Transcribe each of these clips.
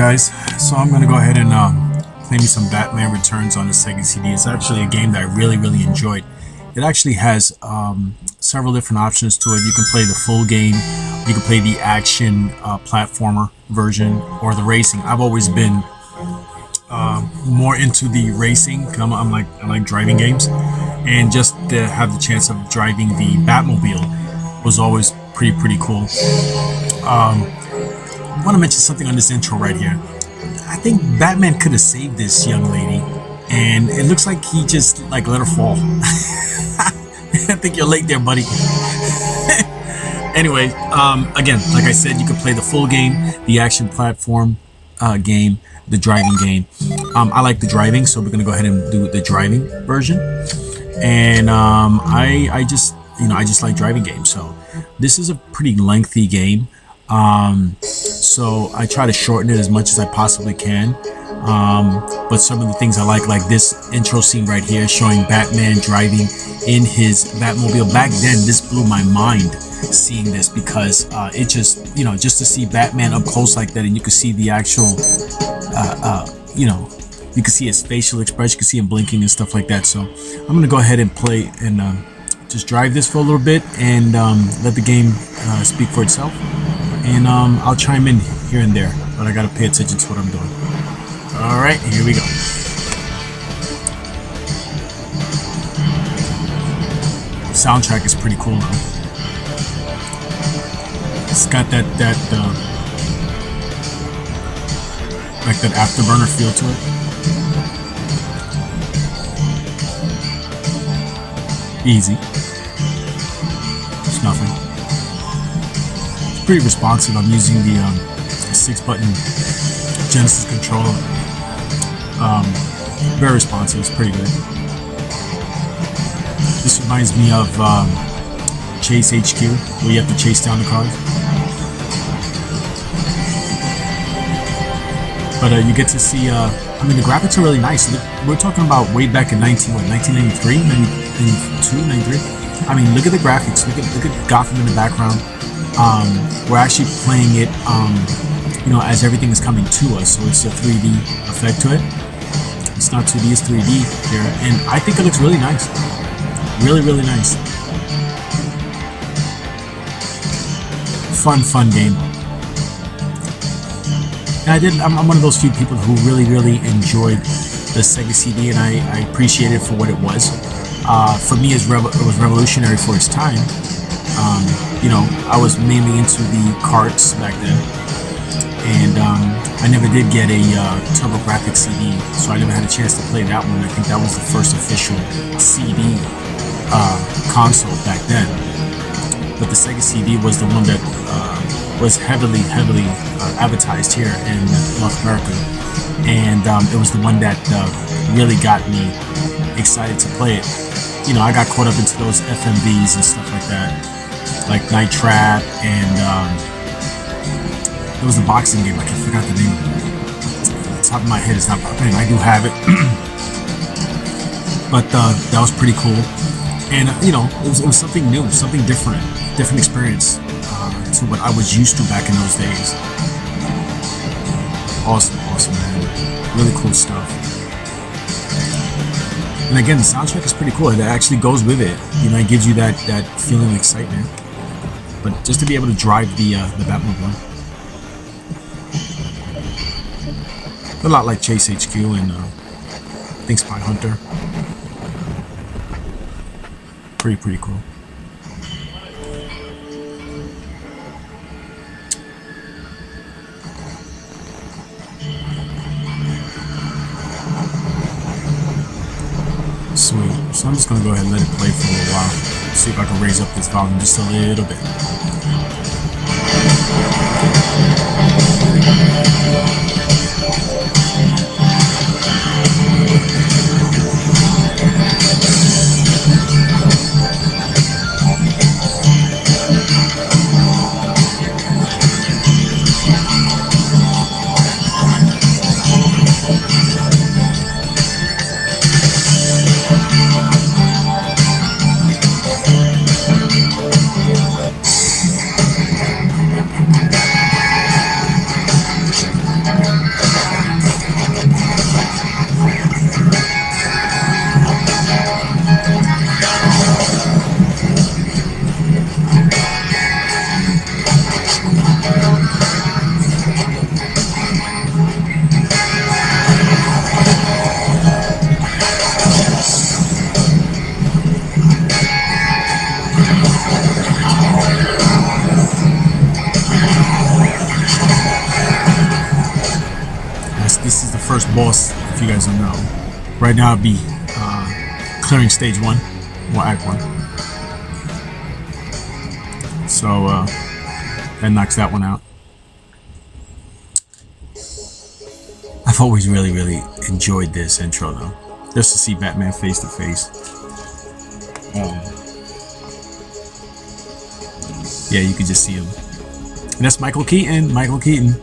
guys, so I'm gonna go ahead and play me some Batman Returns on the Sega CD. It's actually a game that I really enjoyed. It actually has several different options to it. You can play the full game, you can play the action platformer version, or the racing. I've always been more into the racing. I like driving games, and just to have the chance of driving the Batmobile was always pretty cool. I want to mention something on this intro right here. I think Batman could have saved this young lady, and it looks like he just let her fall. I think you're late there, buddy. Anyway, again, like I said, you can play the full game, the action platform game, the driving game. I like the driving, so we're gonna go ahead and do the driving version. And I just like driving games. So this is a pretty lengthy game. So I try to shorten it as much as I possibly can. But some of the things I like this intro scene right here, showing Batman driving in his Batmobile. Back then, this blew my mind seeing this, because it just, just to see Batman up close like that, and you can see the actual, you can see his facial expression, you can see him blinking and stuff like that. So I'm gonna go ahead and play and just drive this for a little bit, and let the game speak for itself. And I'll chime in here and there, but I gotta pay attention to what I'm doing. Alright, here we go. Soundtrack is pretty cool though. It's got that like that afterburner feel to it. Easy. It's nothing. Pretty responsive. I'm using the 6-button Genesis controller. Very responsive. It's pretty good. This reminds me of Chase HQ, where you have to chase down the cars. But you get to see, the graphics are really nice. We're talking about way back in 1993, 92, 93. Look at the graphics. Look at Gotham in the background. We're actually playing it, as everything is coming to us, so it's a 3D effect to it. It's not 2D, it's 3D here, and I think it looks really nice. Really nice. Fun game. And I'm one of those few people who really enjoyed the Sega CD, and I appreciate it for what it was. For me, it was revolutionary for its time. I was mainly into the carts back then, and I never did get a TurboGrafx CD, so I never had a chance to play that one. I think that was the first official CD console back then. But the Sega CD was the one that was heavily advertised here in North America, and it was the one that really got me excited to play it. I got caught up into those FMVs and stuff like that, like Night Trap, and there was a boxing game. I forgot the name. Off the top of my head, it's not popping. I do have it, but that was pretty cool. And it was something new, something different experience to what I was used to back in those days. Awesome, man. Really cool stuff. And again, the soundtrack is pretty cool. It actually goes with it. It gives you that feeling of excitement. But just to be able to drive the Batmobile, a lot like Chase HQ and I think Spy Hunter. Pretty cool. Sweet. So I'm just gonna go ahead and let it play for a little while. See if I can raise up this volume just a little bit. boss, if you guys don't know. Right now I'll be clearing stage 1, or act 1. So that knocks that one out. I've always really enjoyed this intro though, just to see Batman face to face. Yeah, you could just see him. And that's Michael Keaton. Michael Keaton.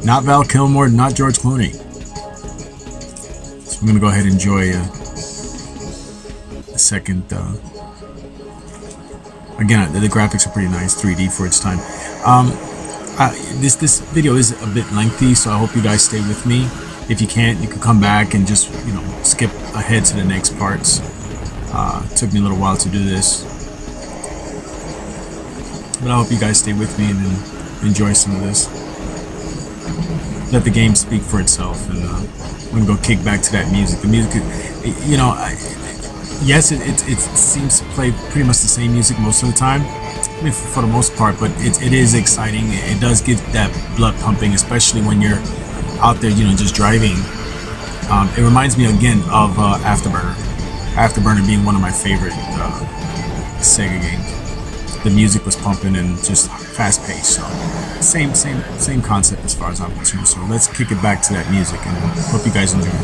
Not Val Kilmer, not George Clooney. So I'm gonna go ahead and enjoy the second. Again, the graphics are pretty nice, 3D for its time. This video is a bit lengthy, so I hope you guys stay with me. If you can't, you can come back and just skip ahead to the next parts. It took me a little while to do this, but I hope you guys stay with me and enjoy some of this. Let the game speak for itself, and I'm gonna go kick back to that music. The music, yes, it seems to play pretty much the same music most of the time. I mean, for the most part, but it is exciting. It does get that blood pumping, especially when you're out there, just driving. It reminds me again of Afterburner. Afterburner being one of my favorite Sega games. The music was pumping and just fast paced. So same concept as far as I'm concerned. So let's kick it back to that music, and hope you guys enjoy it.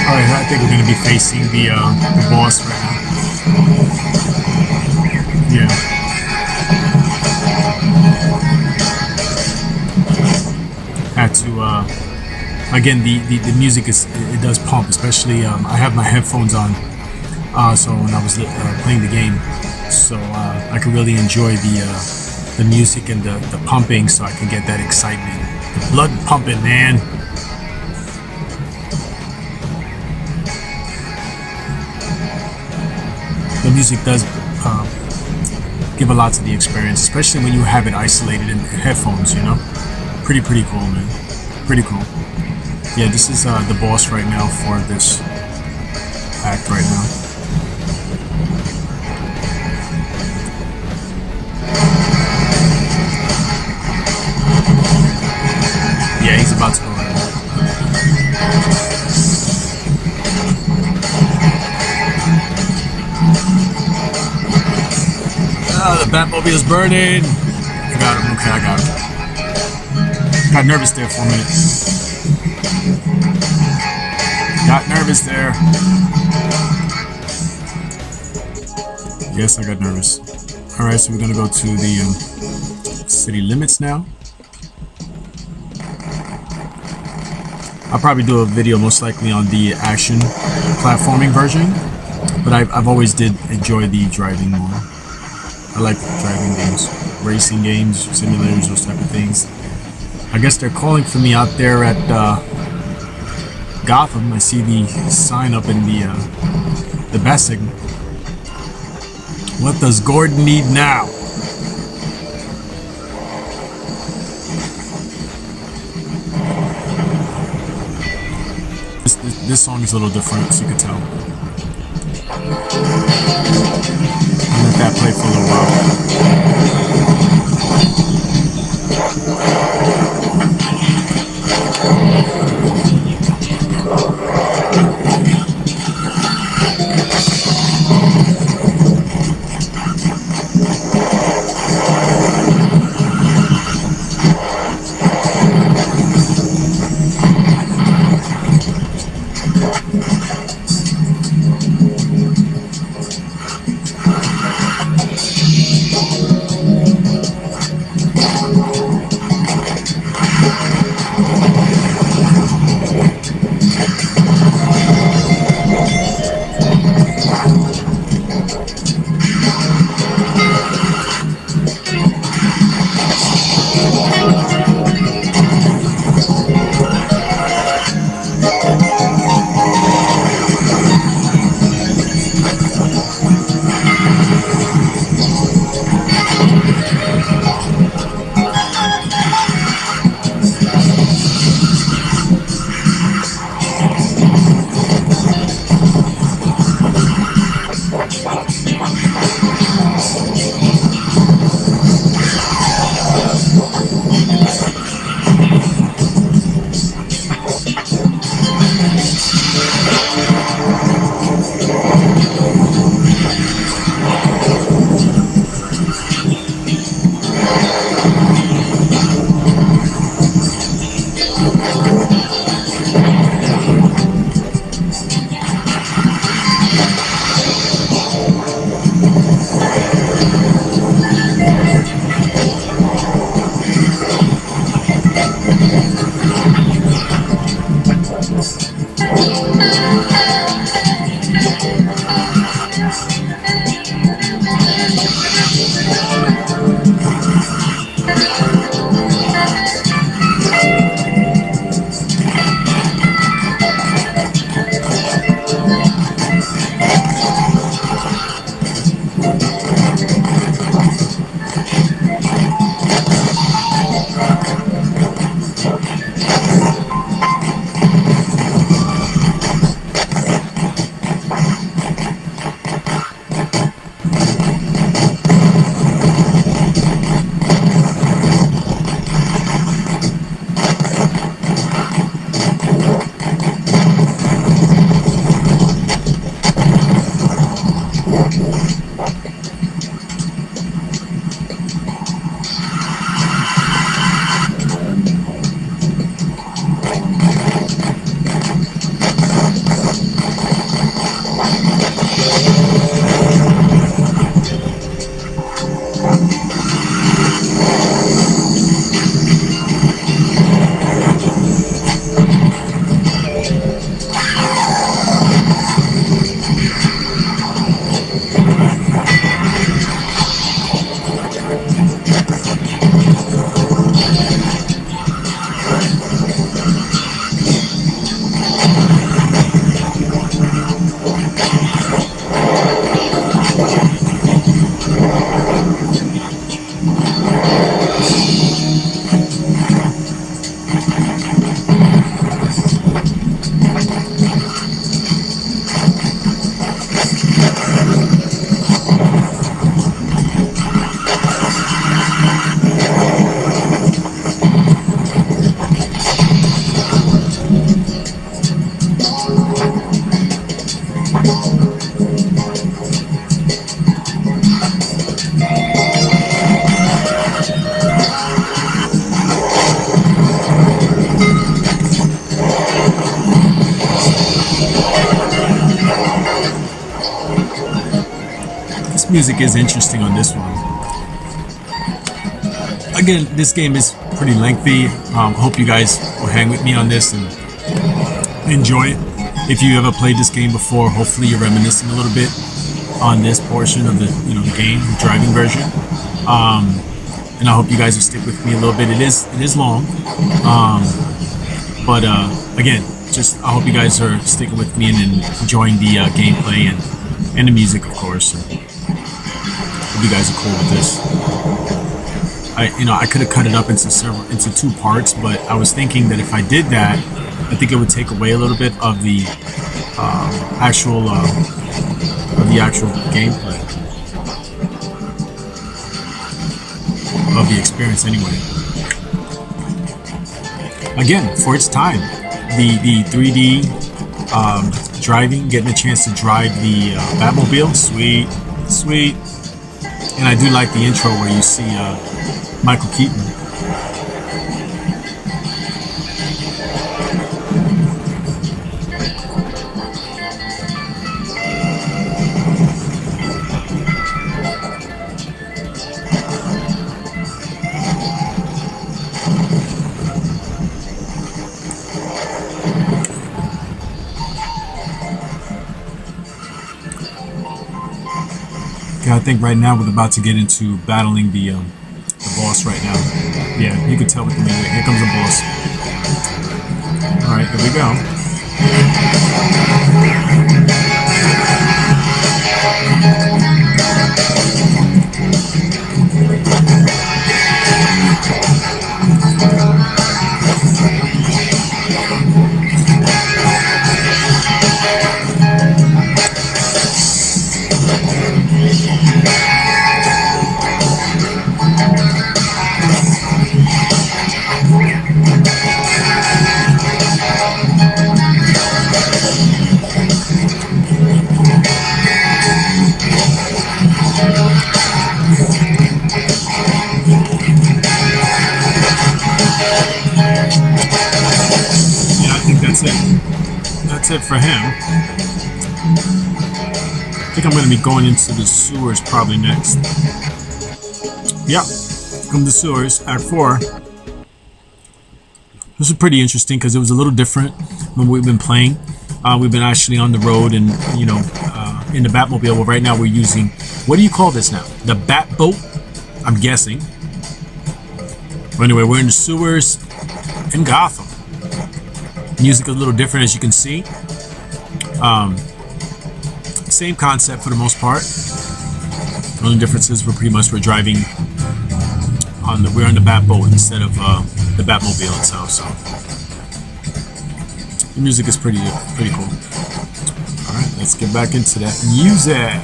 Alright, I think we're gonna be facing the boss right now. Yeah. Had to again the music it does pump, especially I have my headphones on, so when I was playing the game, so I could really enjoy the music and the pumping, so I can get that excitement, the blood pumping, man. The music does give a lot to the experience, especially when you have it isolated in headphones, you know? Pretty cool, man. Pretty cool. Yeah, this is the boss right now for this act right now. Yeah, he's about to go right now. The Batmobile's burning. I got him. Okay, I got him. Got nervous there for a minute. Got nervous there. Yes, I got nervous. Alright, so we're gonna go to the city limits now. I'll probably do a video most likely on the action platforming version, but I've always did enjoy the driving more. I like driving games, racing games, simulators, those type of things. I guess they're calling for me out there at Gotham. I see the sign up in the bat signal. What does Gordon need now? This song is a little different, as you can tell. I'll let that play for a little while. This music is interesting on this one. Again, this game is pretty lengthy. Hope you guys will hang with me on this and enjoy it. If you ever played this game before, hopefully you're reminiscing a little bit on this portion of the game, the driving version. And I hope you guys will stick with me a little bit. It is long, but again, just I hope you guys are sticking with me and enjoying the gameplay and the music, of course. And hope you guys are cool with this. I could have cut it up into two parts, but I was thinking that if I did that, I think it would take away a little bit of the actual gameplay of the experience. Anyway, again, for its time, the 3D driving, getting a chance to drive the Batmobile, sweet. And I do like the intro where you see Michael Keaton. I think right now we're about to get into battling the boss right now. Yeah, you can tell with the music. Here comes the boss. Alright, here we go. That's it for him. I think I'm going to be going into the sewers probably next. Yeah, come to sewers, Act 4. This is pretty interesting because it was a little different when we've been playing. We've been actually on the road and, in the Batmobile. Well, right now we're using, what do you call this now? The Batboat, I'm guessing. But anyway, we're in the sewers in Gotham. Music is a little different, as you can see. Same concept for the most part. The only difference is we're driving we're on the Bat boat instead of the Batmobile itself. So the music is pretty cool. All right, let's get back into that music.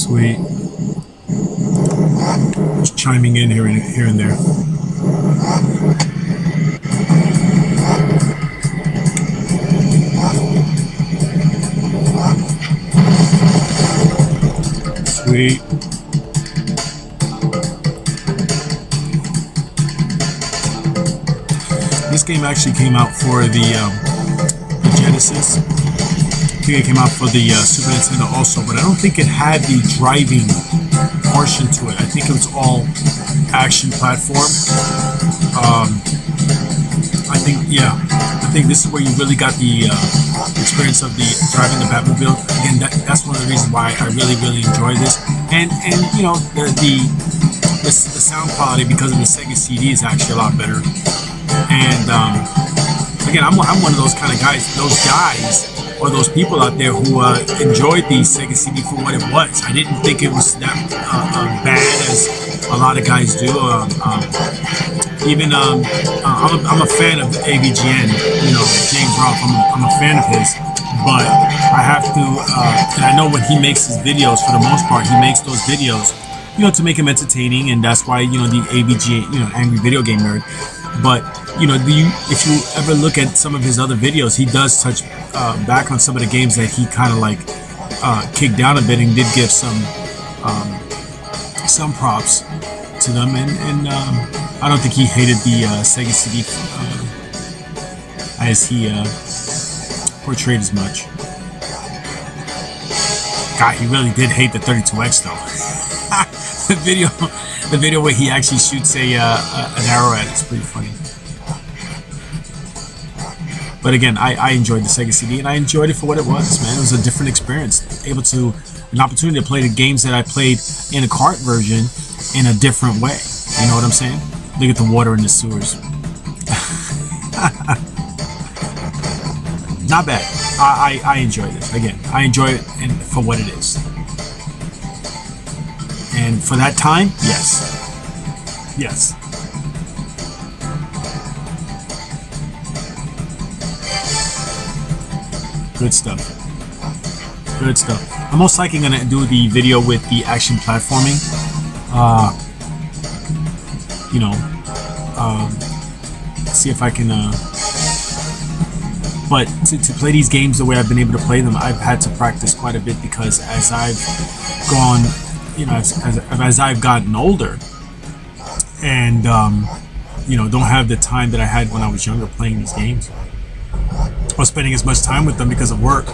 Sweet. Just chiming in here and there. Sweet. This game actually came out for the Genesis. I think it came out for the Super Nintendo also, but I don't think it had the driving portion to it. I think it was all action platform. I think this is where you really got the experience of the driving the Batmobile. Again, that's one of the reasons why I really enjoy this. And you know, the sound quality because of the Sega CD is actually a lot better. And again, I'm one of those kind of guys, or those people out there who enjoyed the Sega CD for what it was. I didn't think it was that bad as a lot of guys do. I'm a fan of AVGN, you know, James Rolfe. I'm a fan of his, but I have to, and I know when he makes his videos, for the most part, he makes those videos, you know, to make him entertaining, and that's why, you know, the AVGN, you know, Angry Video Game Nerd. But you know, if you ever look at some of his other videos, he does touch back on some of the games that he kind of like kicked down a bit, and did give some props to them. And I don't think he hated the Sega CD as he portrayed as much. God, he really did hate the 32X though. The video where he actually shoots an arrow at it's pretty funny. But again, I enjoyed the Sega CD, and I enjoyed it for what it was, man. It was a different experience. An opportunity to play the games that I played in a cart version in a different way. You know what I'm saying? Look at the water in the sewers. Not bad. I enjoyed it. Again, I enjoy it for what it is. And for that time, yes. Yes. Good stuff. Good stuff. I'm most likely gonna do the video with the action platforming. You know, see if I can. But to play these games the way I've been able to play them, I've had to practice quite a bit, because as I've gone, you know, as I've gotten older, and you know, don't have the time that I had when I was younger playing these games, or spending as much time with them because of work.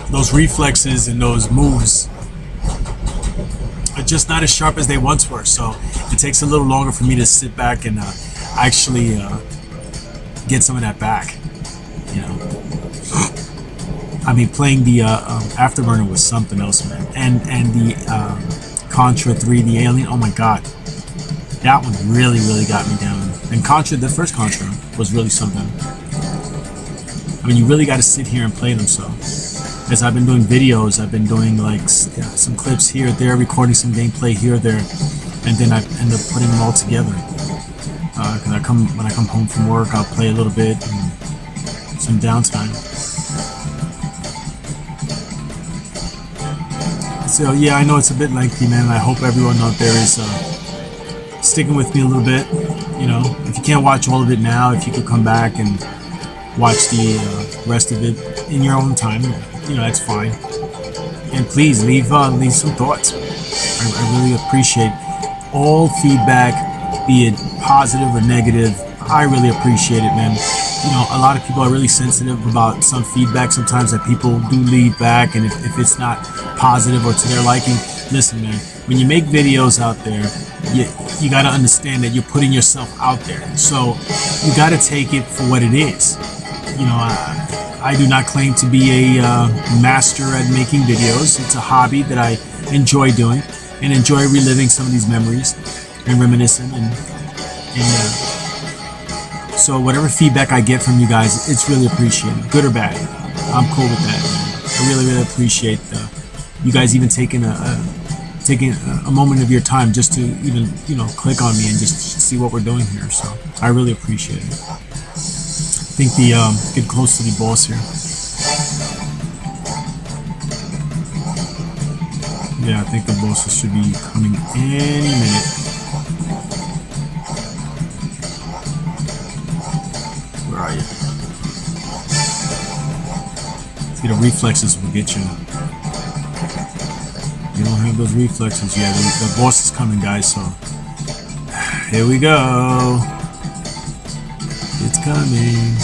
Those reflexes and those moves are just not as sharp as they once were, so it takes a little longer for me to sit back and actually get some of that back, you know. I mean, playing the Afterburner was something else, man. And the Contra 3, the Alien, oh my god, that one really got me down. And Contra, the first Contra, was really something. I mean, you really got to sit here and play them. So as I've been doing videos, I've been doing like some clips here or there, recording some gameplay here or there, and then I end up putting them all together. Because when I come home from work, I'll play a little bit and some downtime. So yeah, I know it's a bit lengthy, man. I hope everyone out there is sticking with me a little bit. You know, if you can't watch all of it now, if you could come back and watch the rest of it in your own time, you know, that's fine. And please leave some thoughts. I really appreciate all feedback, be it positive or negative. I really appreciate it, man. You know, a lot of people are really sensitive about some feedback sometimes that people do leave back, and if it's not positive or to their liking, listen, man, when you make videos out there, you got to understand that you're putting yourself out there, so you got to take it for what it is. You know, I do not claim to be a master at making videos. It's a hobby that I enjoy doing and enjoy reliving some of these memories and reminiscing, and so whatever feedback I get from you guys, it's really appreciated, good or bad. I'm cool with that, man. I really appreciate you guys even taking a moment of your time just to even, you know, click on me and just see what we're doing here. So I really appreciate it. I think get close to the boss here. Yeah, I think the bosses should be coming any minute. Where are you? See, the reflexes will get you. You don't have those reflexes yet. The boss is coming, guys, so here we go. It's coming.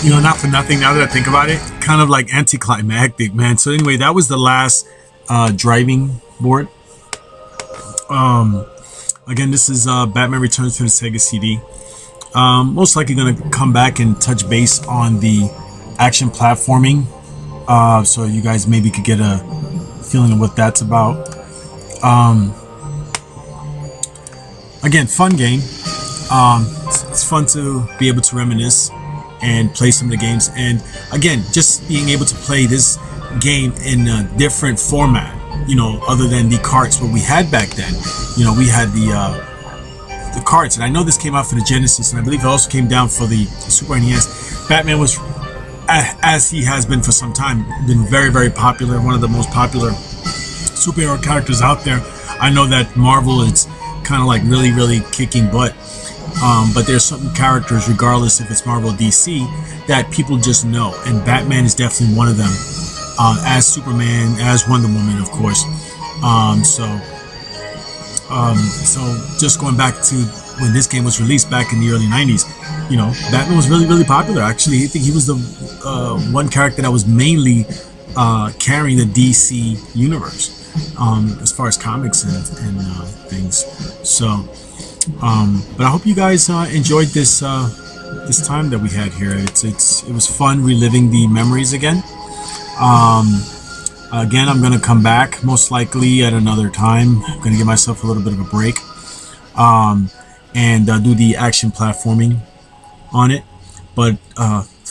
You know, not for nothing, now that I think about it, kind of like anticlimactic, man. So anyway, that was the last driving board. Again, this is Batman Returns to the Sega CD. Most likely going to come back and touch base on the action platforming, so you guys maybe could get a feeling of what that's about. Again, fun game. It's fun to be able to reminisce and play some of the games, and again, just being able to play this game in a different format, you know, other than the carts what we had back then. You know, we had the carts, and I know this came out for the Genesis, and I believe it also came down for the Super NES. Batman was, as he has been for some time, been very, very popular, one of the most popular superhero characters out there. I know that Marvel is kind of like really, really kicking butt. But there's certain characters, regardless if it's Marvel or DC, that people just know, and Batman is definitely one of them. As Superman, as Wonder Woman, of course. So just going back to when this game was released back in the early 90s, you know, Batman was really, really popular. Actually, I think he was the one character that was mainly carrying the DC universe as far as comics and things. So. But I hope you guys enjoyed this this time that we had here. It was fun reliving the memories again. Again, I'm gonna come back most likely at another time. I'm gonna give myself a little bit of a break, and do the action platforming on it. But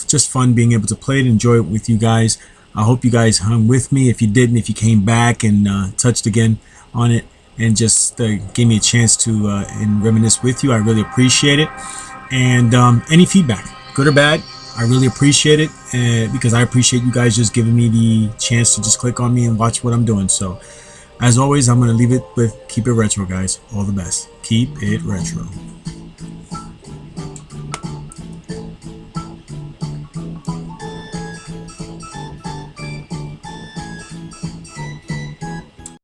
just fun being able to play it, enjoy it with you guys. I hope you guys hung with me. If you didn't, if you came back and touched again on it, and just gave me a chance to and reminisce with you, I really appreciate it. And any feedback, good or bad, I really appreciate it, because I appreciate you guys just giving me the chance to just click on me and watch what I'm doing. So as always, I'm going to leave it with keep it retro, guys. All the best. Keep it retro.